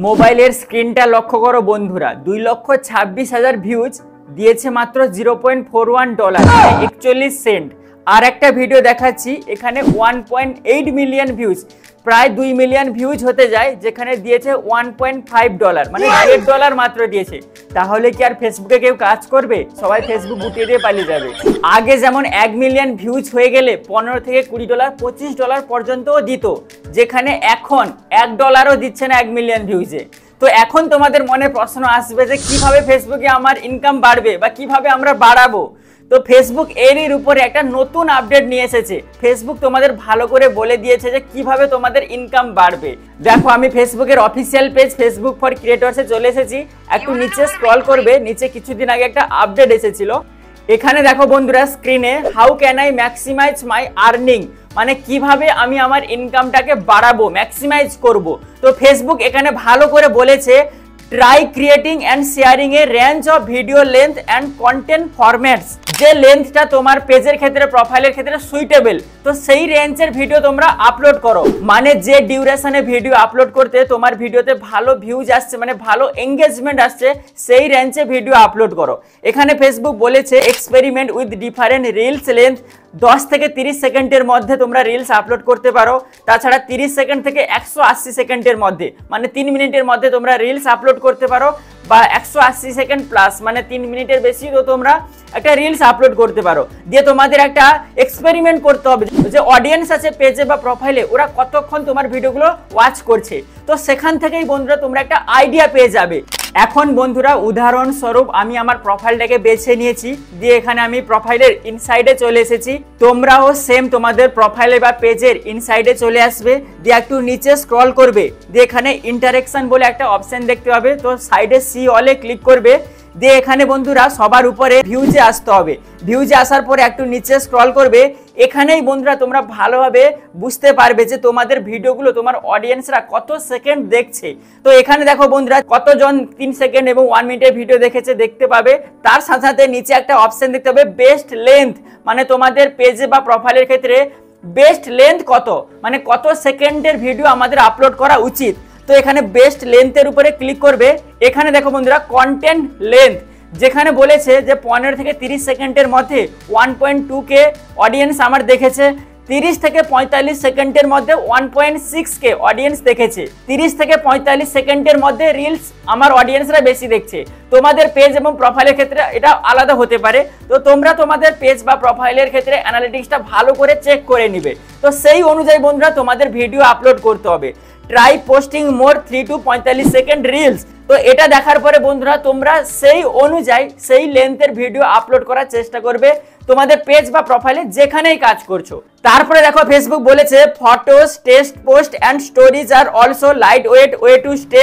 মোবাইলের স্ক্রিনটা লক্ষ্য করো বন্ধুরা, 2,26,000 ভিউজ দিয়েছে মাত্র $0.41 41 সেন্ট। আর একটা ভিডিও দেখাচ্ছি, এখানে 1.8 মিলিয়ন ভিউজ, প্রায় 2 মিলিয়ন ভিউজ হতে যায়, যেখানে দিয়েছে $1.5 মানে $1 মাত্র দিয়েছে। তাহলে কি আর ফেসবুকে কেউ কাজ করবে? সবাই ফেসবুক গুটিয়ে দিয়ে পালিয়ে যাবে। আগে যেমন 1 মিলিয়ন ভিউজ হয়ে গেলে $15 থেকে $20 $25 পর্যন্তও দিত, যেখানে এখন $1ও দিচ্ছে না 1 মিলিয়ন ভিউজে। তো এখন তোমাদের মনে প্রশ্ন আসবে যে কিভাবে ফেসবুকে আমার ইনকাম বাড়বে বা কিভাবে আমরা বাড়াবো। তো ফেসবুক এর উপরে একটা নতুন আপডেট নিয়ে এসেছে। ফেসবুক তোমাদের ভালো করে বলে দিয়েছে যে কিভাবে তোমাদের ইনকাম বাড়বে। দেখো, আমি ফেসবুকের অফিসিয়াল পেজ ফেসবুক ফর ক্রিয়েটরসে চলে এসেছি। একটু নিচে স্ক্রল করবে, নিচে কিছুদিন আগে একটা আপডেট এসেছিল। এখানে দেখো বন্ধুরা স্ক্রিনে, how can I maximise my earning, মানে কিভাবে আমি আমার ইনকামটাকে বাড়াবো, ম্যাক্সিমাইজ করব। তো ফেসবুক এখানে ভালো করে বলেছে, try creating and sharing a range of video length and content formats. যে লেন্থটা তোমার পেজের ক্ষেত্রে, প্রোফাইলের ক্ষেত্রে সুইটেবল, তো সেই রেঞ্জের ভিডিও তোমরা আপলোড করো। মানে যে ডিউরেশনে ভিডিও আপলোড করতে তোমার ভিডিওতে ভালো ভিউজ আসছে, মানে ভালো এঙ্গেজমেন্ট আসছে, সেই রেঞ্জে ভিডিও আপলোড করো। এখানে ফেসবুক বলেছে, experiment with different reels length, 10 থেকে 30 সেকেন্ডের মধ্যে তোমরা রিলস আপলোড করতে পারো। তাছাড়া 30 সেকেন্ড থেকে 180 সেকেন্ডের মধ্যে, মানে 3 মিনিটের মধ্যে তোমরা রিলস আপলোড করতে পারো, বা 180 সেকেন্ড প্লাস মানে 3 মিনিটের বেশি তো তোমরা একটা রিলস আপলোড করতে পারো। দিয়ে তোমাদের একটা এক্সপেরিমেন্ট করতে হবে যে অডিয়েন্স আছে পেজে বা প্রোফাইলে, ওরা কতক্ষণ তোমার ভিডিওগুলো ওয়াচ করছে। তো সেখান থেকেই বন্ধুরা তোমরা একটা আইডিয়া পেয়ে যাবে। এখন বন্ধুরা উদাহরণস্বরূপ আমি আমার প্রোফাইলটাকে বেছে নিয়েছি, দিয়ে এখানে আমি প্রোফাইলের ইনসাইডে চলে এসেছি। তোমরাও সেম তোমাদের প্রোফাইলে বা পেজের ইনসাইডে চলে আসবে, দিয়ে একটু নিচে স্ক্রল করবে, দিয়ে এখানে ইন্টারেকশন বলে একটা অপশন দেখতে পাবে, তো সাইডে সি অলে ক্লিক করবে। দিয়ে এখানে বন্ধুরা সবার উপরে ভিউজে আসতে হবে। ভিউজে আসার পরে একটু নিচে স্ক্রল করবে। এখানেই বন্ধুরা তোমরা ভালোভাবে বুঝতে পারবে যে তোমাদের ভিডিওগুলো তোমার অডিয়েন্সরা কত সেকেন্ড দেখছে। তো এখানে দেখো বন্ধুরা কতজন 3 সেকেন্ড এবং 1 মিনিটের ভিডিও দেখেছে দেখতে পাবে। তার সাথে সাথে নিচে একটা অপশন দেখতে পাবে বেস্ট লেন্থ, মানে তোমাদের পেজে বা প্রোফাইলের ক্ষেত্রে বেস্ট লেন্থ কত, মানে কত সেকেন্ডের ভিডিও আমাদের আপলোড করা উচিত। তো এখানে বেস্ট লেন্থের উপরে ক্লিক করবে। এখানে দেখো বন্ধুরা কন্টেন্ট লেন্থ, যেখানে বলেছে যে 15 থেকে 30 সেকেন্ডের মধ্যে 1.2K অডিয়েন্স আমার দেখেছে, 30 থেকে 45 সেকেন্ডের মধ্যে 1.6K অডিয়েন্স দেখেছে, 30 থেকে 45 সেকেন্ডের মধ্যে রিলস আমার অডিয়েন্সরা বেশি দেখছে। তোমাদের পেজ এবং প্রোফাইলের ক্ষেত্রে এটা আলাদা হতে পারে। তো তোমরা তোমাদের পেজ বা প্রোফাইলের ক্ষেত্রে অ্যানালিটিক্সটা ভালো করে চেক করে নিবে। তো সেই অনুযায়ী বন্ধুরা তোমাদের ভিডিও আপলোড করতে হবে। Try posting more 3 to 45 second reels. তো এটা দেখার পরে বন্ধুরা তোমরা সেই অনুযায়ী সেই লেন্থের ভিডিও আপলোড করার চেষ্টা করবে তোমাদের পেজ বা প্রোফাইলে যেখানেই কাজ করছো। তারপরে দেখো ফেসবুক বলেছে, photos, text post and stories are also light weight way to stay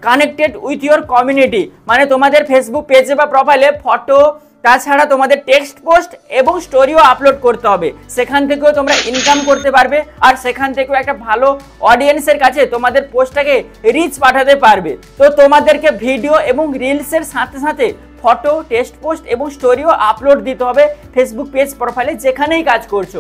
connected with your community. মানে তোমাদের ফেসবুক পেজে বা প্রোফাইলে ফটো, তাছাড়া তোমাদের টেক্সট পোস্ট এবং স্টোরিও আপলোড করতে হবে। সেখান থেকেও তোমরা ইনকাম করতে পারবে, আর সেখান থেকেও একটা ভালো অডিয়েন্সের কাছে তোমাদের পোস্টটাকে রিচ পাঠাতে পারবে। তো তোমাদেরকে ভিডিও এবং রিলসের সাথে সাথে ফটো, টেক্সট পোস্ট এবং স্টোরিও আপলোড দিতে হবে ফেসবুক পেজ প্রোফাইলে যেখানেই কাজ করছো।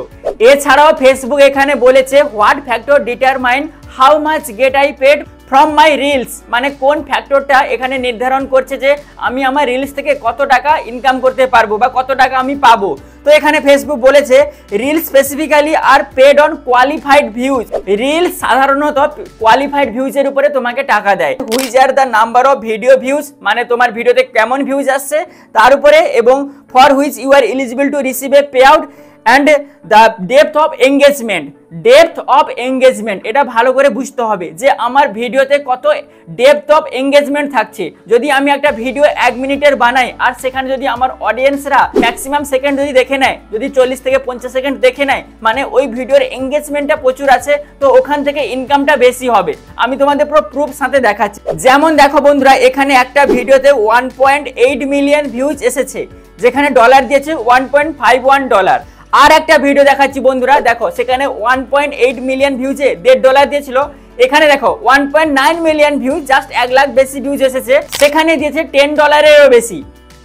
এছাড়াও ফেসবুক এখানে বলেছে, what factor determine how much get I paid from my reels, মানে কোন ফ্যাক্টরটা এখানে নির্ধারণ করছে যে আমি আমার রিলস থেকে কত টাকা ইনকাম করতে পারবো বা কত টাকা আমি পাবো। তো এখানে ফেসবুক বলেছে, reels specifically are paid on qualified views. Reels সাধারণত কোয়ালিফাইড ভিউজের উপরে তোমাকে টাকা দেয়। Which are the number of video views, মানে তোমার ভিডিওতে কেমন ভিউজ আসছে তার উপরে, এবং for which you are eligible to receive a payout and the depth of engagement. Depth of engagement এটা ভালো করে বুঝতে হবে যে আমার ভিডিওতে কত ডেপথ অফ এঙ্গেজমেন্ট থাকছে। যদি আমি একটা ভিডিও 1 মিনিটের বানাই আর সেখানে যদি আমার অডিয়েন্সরা ম্যাক্সিমাম সেকেন্ড যদি দেখে নেয়, যদি 40 থেকে 50 সেকেন্ড দেখে নেয়, মানে ওই ভিডিওর এঙ্গেজমেন্টটা প্রচুর আছে, তো ওখান থেকে ইনকামটা বেশি হবে। আমি তোমাদের পুরো প্রুফ সাথে দেখাচ্ছি। যেমন দেখো বন্ধুরা, এখানে একটা ভিডিওতে 1.8 মিলিয়ন ভিউজ এসেছে, যেখানে ডলার দিয়েছে $1.51। আর একটা ভিডিও দেখাচ্ছি বন্ধুরা, দেখো সেখানে 1.8 মিলিয়ন ভিউজে $1.5 দিয়েছিল। এখানে দেখো 1.9 মিলিয়ন ভিউজ, জাস্ট 1 লাখ বেশি ভিউজ এসেছে, সেখানে দিয়েছে $10-এরও বেশি।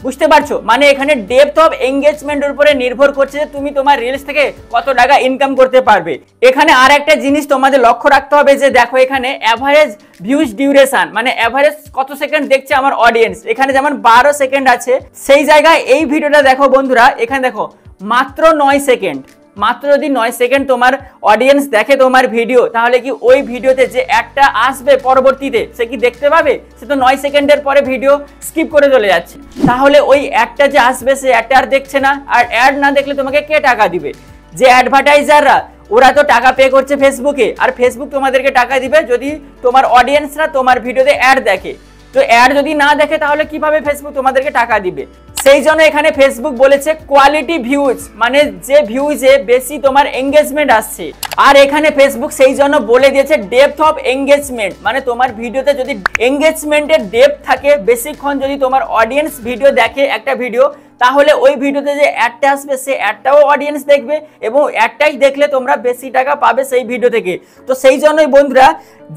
বুঝতে পারছো? মানে এখানে ডেপথ অফ এঙ্গেজমেন্টের উপরে নির্ভর করছে যে তুমি তোমার রিলস থেকে কত টাকা ইনকাম করতে পারবে। এখানে আর একটা জিনিস তোমাদের লক্ষ্য রাখতে হবে যে দেখো এখানে অ্যাভারেজ ভিউজ ডিউরেশন, মানে অ্যাভারেজ কত সেকেন্ড দেখছে আমার অডিয়েন্স, এখানে যেমন 12 সেকেন্ড আছে, সেই জায়গায় এই ভিডিওটা দেখো বন্ধুরা, এখানে দেখো মাত্র 9 সেকেন্ড। মাত্র যদি 9 সেকেন্ড তোমার অডিয়েন্স দেখে তোমার ভিডিও, তাহলে কি ওই ভিডিওতে যে অ্যাডটা আসবে পরবর্তীতে সে কি দেখতে পাবে? সে তো 9 সেকেন্ডের পরে ভিডিও স্কিপ করে চলে যাচ্ছে। তাহলে ওই অ্যাডটা যে আসবে সে অ্যাডটা আর দেখছে না, আর অ্যাড না দেখলে তোমাকে কে টাকা দিবে? যে অ্যাডভার্টাইজাররা, ওরা তো টাকা পে করছে ফেসবুকে, আর ফেসবুক তোমাদেরকে টাকা দিবে যদি তোমার অডিয়েন্সরা তোমার ভিডিওতে অ্যাড দেখে। তো অ্যাড যদি না দেখে তাহলে কিভাবে ফেসবুক তোমাদেরকে টাকা দিবে? সেই জন্য এখানে ফেসবুক বলেছে কোয়ালিটি ভিউজ, মানে যে ভিউজে বেশি তোমার এঙ্গেজমেন্ট আসছে। আর এখানে ফেসবুক সেই জন্য বলে দিয়েছে ডেপথ অফ এঙ্গেজমেন্ট, মানে তোমার ভিডিওতে যদি এঙ্গেজমেন্টের ডেপথ থাকে, বেশিক্ষণ যদি তোমার অডিয়েন্স ভিডিও দেখে একটা ভিডিও, তাহলে ওই ভিডিওতে যে অ্যাডটা আসবে সে অ্যাডটাও অডিয়েন্স দেখবে, এবং অ্যাডটাই দেখলে তোমরা বেশি টাকা পাবে সেই ভিডিও থেকে। তো সেই জন্যই বন্ধুরা,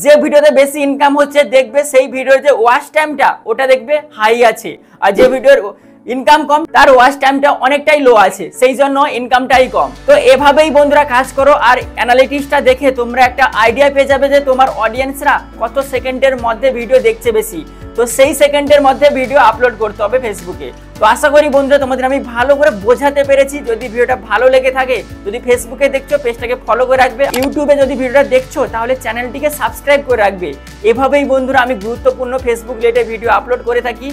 যে ভিডিওতে বেশি ইনকাম হচ্ছে দেখবে সেই ভিডিওর যে ওয়াচ টাইমটা ওটা দেখবে হাই আছে, আর যে ভিডিওর ইনকাম কম তার ওয়াচ টাইমটা অনেকটাই লো আছে, সেই জন্য ইনকামটাই কম। তো এভাবেই বন্ধুরা কাজ করো, আর অ্যানালিটিক্সটা দেখে তোমরা একটা আইডিয়া পেয়ে যাবে যে তোমার অডিয়েন্সরা কত সেকেন্ডের মধ্যে ভিডিও দেখছে বেশি। তো সেই সেকেন্ডের মধ্যে ভিডিও আপলোড করতে হবে ফেসবুকে। তো আশা করি বন্ধুরা তোমাদের আমি ভালো করে বোঝাতে পেরেছি। যদি ভিডিওটা ভালো লেগে থাকে, যদি ফেসবুকে দেখছো পেজটাকে ফলো করে রাখবে, ইউটিউবে যদি ভিডিওটা দেখছো তাহলে চ্যানেলটিকে সাবস্ক্রাইব করে রাখবে। এভাবেই বন্ধুরা আমি গুরুত্বপূর্ণ ফেসবুক রিলেটেড ভিডিও আপলোড করে থাকি।